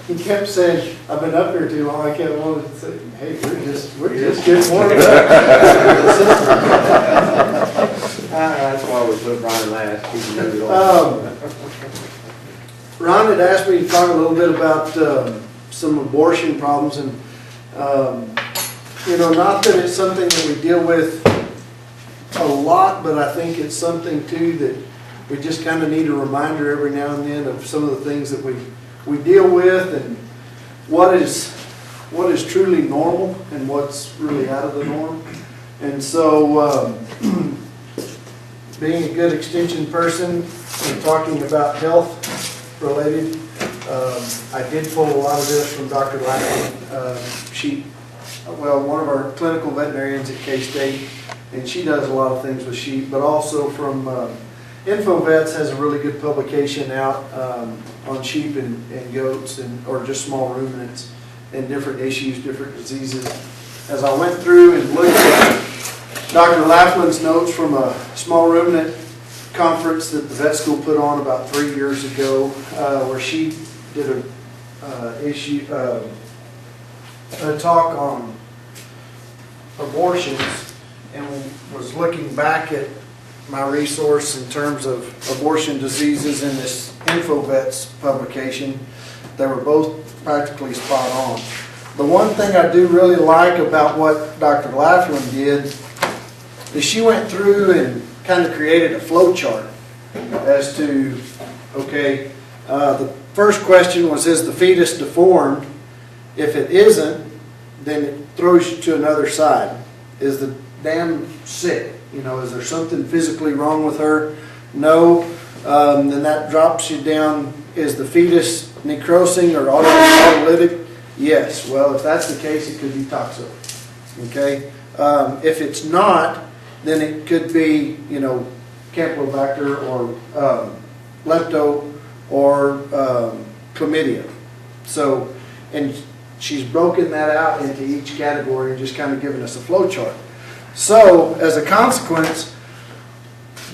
he kept saying, I've been up here too long, I kept wanting to say, hey, we're just getting warmed up. That's why we put Ron last. Ron had asked me to talk a little bit about some abortion problems, and you know, not that it's something that we deal with a lot, but I think it's something too that we just kind of need a reminder every now and then of some of the things that we deal with, and what is truly normal and what's really out of the norm. And so being a good extension person and talking about health related, I did pull a lot of this from Dr. Lackman. One of our clinical veterinarians at K-State, and she does a lot of things with sheep, but also from InfoVets has a really good publication out on sheep and goats, or just small ruminants, and different issues, different diseases. As I went through and looked at Dr. Laughlин's notes from a small ruminant conference that the vet school put on about 3 years ago, where she did a talk on abortions, and was looking back at my resource in terms of abortion diseases in this InfoVets publication. They were both practically spot on. The one thing I do really like about what Dr. Laughlin did is she went through and kind of created a flow chart as to, okay, the first question was, is the fetus deformed? If it isn't, then it throws you to another side. Is the dam sick? You know, is there something physically wrong with her? No. Then that drops you down. Is the fetus necrosing or autolytic? Yes. Well, if that's the case, it could be toxic. Okay. If it's not, then it could be, you know, Campylobacter or lepto or chlamydia. So, and she's broken that out into each category and just kind of given us a flow chart. So, as a consequence,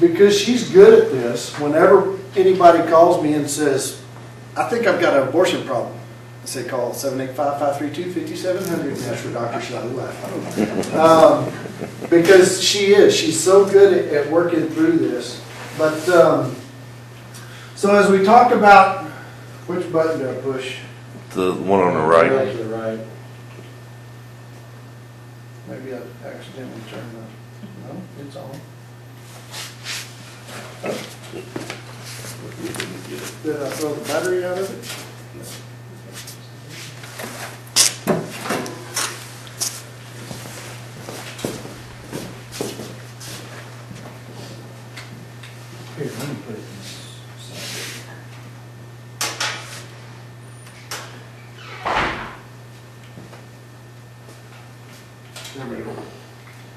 because she's good at this, whenever anybody calls me and says, I think I've got an abortion problem, I say call 785-532-5700 and ask for Dr. Shelley Laugh. Because she's so good at working through this. But, so as we talk about, which button do I push? The one on the right. To the right. Maybe I accidentally turned the, no, it's on. Did I throw the battery out of it? Here, let me put it in this side. There we go.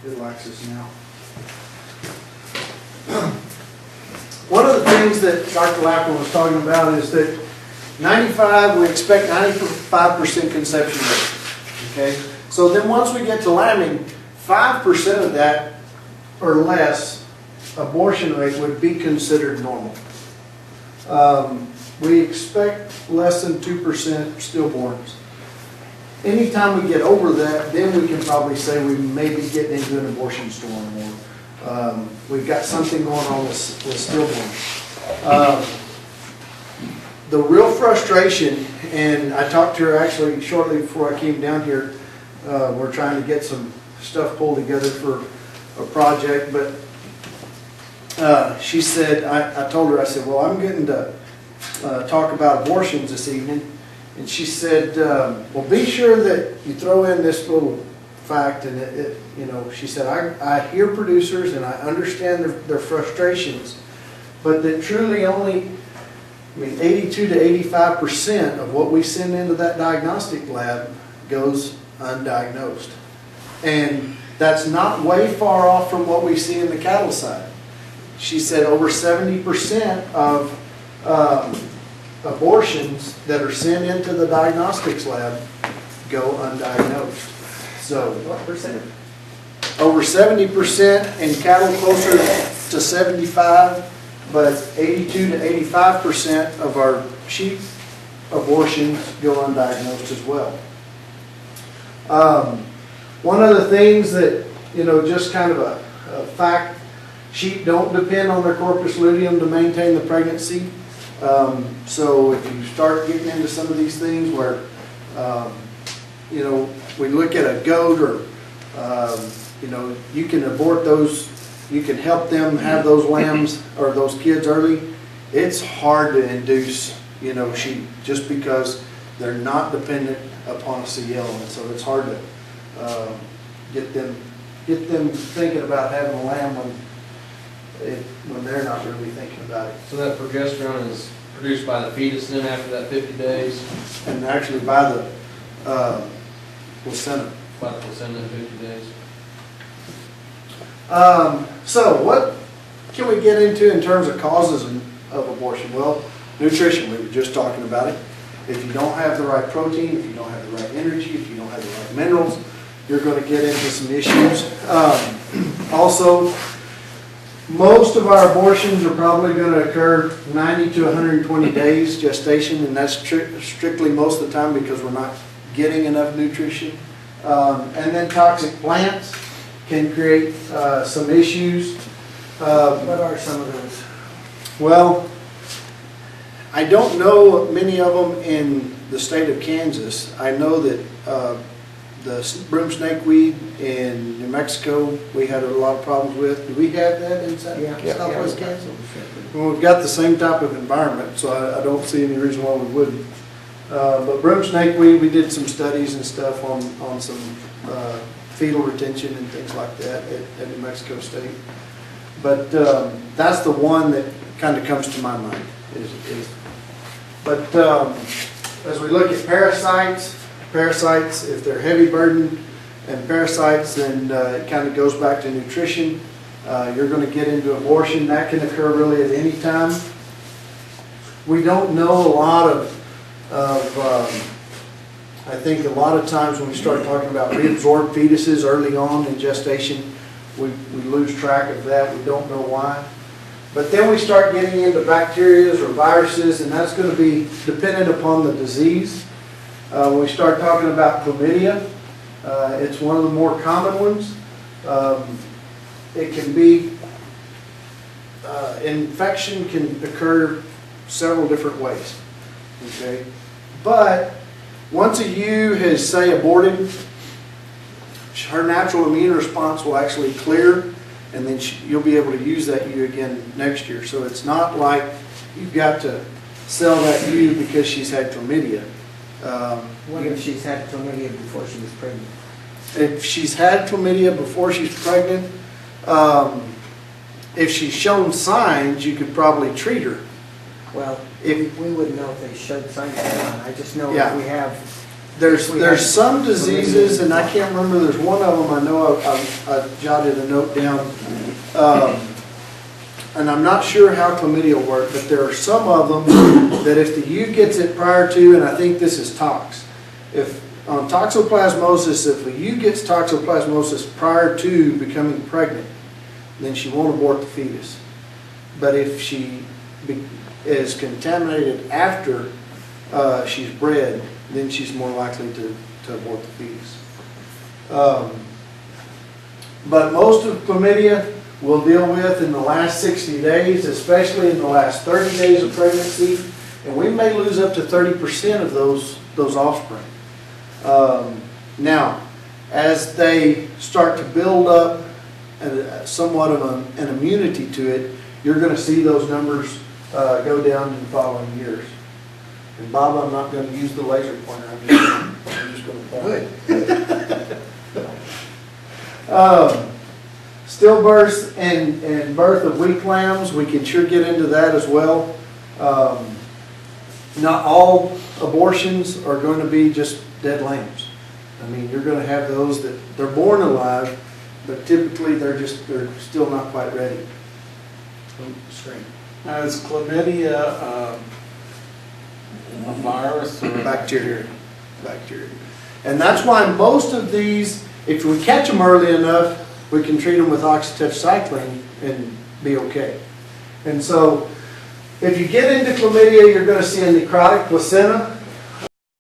It likes us now. One of the things that Dr. Lackman was talking about is that we expect 95% conception rate. Okay? So then once we get to lambing, 5% of that or less abortion rate would be considered normal. We expect less than 2% stillborns. Anytime we get over that, then we can probably say we may be getting into an abortion storm, or we've got something going on with stillborn. The real frustration, and I talked to her actually shortly before I came down here, we're trying to get some stuff pulled together for a project, but she said, I told her, I said, well, I'm getting to talk about abortions this evening. And she said, well, be sure that you throw in this little fact, and you know, she said, I hear producers and I understand their frustrations, but that truly only, 82 to 85% of what we send into that diagnostic lab goes undiagnosed. And that's not way far off from what we see in the cattle side. She said over 70% of abortions that are sent into the diagnostics lab go undiagnosed. So, What percent? over 70% in cattle, closer to 75, but 82 to 85% of our sheep abortions go undiagnosed as well. One of the things that, just kind of a fact, sheep don't depend on their corpus luteum to maintain the pregnancy. So if you start getting into some of these things where, we look at a goat or, you can abort those, you can help them have those lambs or those kids early. It's hard to induce, sheep just because they're not dependent upon a CL, and so it's hard to get them thinking about having a lamb when they're not really thinking about it. So that progesterone is produced by the fetus then after that 50 days? And actually by the placenta. By the placenta in 50 days? So what can we get into in terms of causes of abortion? Well, nutrition, we were just talking about it. If you don't have the right protein, if you don't have the right energy, if you don't have the right minerals, you're going to get into some issues. Also, most of our abortions are probably going to occur 90 to 120 days gestation, and that's strictly most of the time because we're not getting enough nutrition. And then toxic plants can create some issues. What are some of those? Well, I don't know many of them in the state of Kansas. I know that the broom snakeweed in New Mexico, we had a lot of problems with. Do we have that in Southwest Kansas? Well, we've got the same type of environment, so I don't see any reason why we wouldn't. But broom snakeweed, we did some studies and stuff on some fetal retention and things like that at New Mexico State. But that's the one that kind of comes to my mind. But as we look at parasites, if they're heavy burden and parasites, then it kind of goes back to nutrition. You're going to get into abortion. That can occur really at any time. We don't know a lot I think a lot of times when we start talking about reabsorbed fetuses early on in gestation, we lose track of that. We don't know why. But then we start getting into bacteria or viruses, and that's going to be dependent upon the disease. When we start talking about chlamydia, it's one of the more common ones. It can be, infection can occur several different ways. Okay? But once a ewe has, say, aborted, her natural immune response will actually clear, and then you'll be able to use that ewe again next year. So it's not like you've got to sell that ewe because she's had chlamydia. What if she's had chlamydia before she was pregnant? If she's had chlamydia before she's pregnant, if she's shown signs, you could probably treat her. Well, we wouldn't know if they showed signs or not. I just know Yeah. if we have. There's some diseases, and I can't remember, there's one of them I know I jotted a note down, and I'm not sure how chlamydia will work, but there are some of them that if the ewe gets it prior to, and I think this is tox, if on toxoplasmosis, if a ewe gets toxoplasmosis prior to becoming pregnant, then she won't abort the fetus. But if she is contaminated after she's bred, then she's more likely to abort the fetus. But most of chlamydia we'll deal with in the last 60 days, especially in the last 30 days of pregnancy, and we may lose up to 30% of those offspring. Now, as they start to build up somewhat of an immunity to it, you're going to see those numbers go down in the following years. And Bob, I'm not going to use the laser pointer. I'm just going to point. Stillbirths and birth of weak lambs, we can sure get into that as well. Not all abortions are going to be just dead lambs. I mean, you're going to have those that they're born alive, but typically they're still not quite ready. Screen. Now, is chlamydia a virus or Bacteria. And that's why most of these, if we catch them early enough, we can treat them with oxytetracycline and be okay. And so, if you get into chlamydia, you're going to see a necrotic placenta.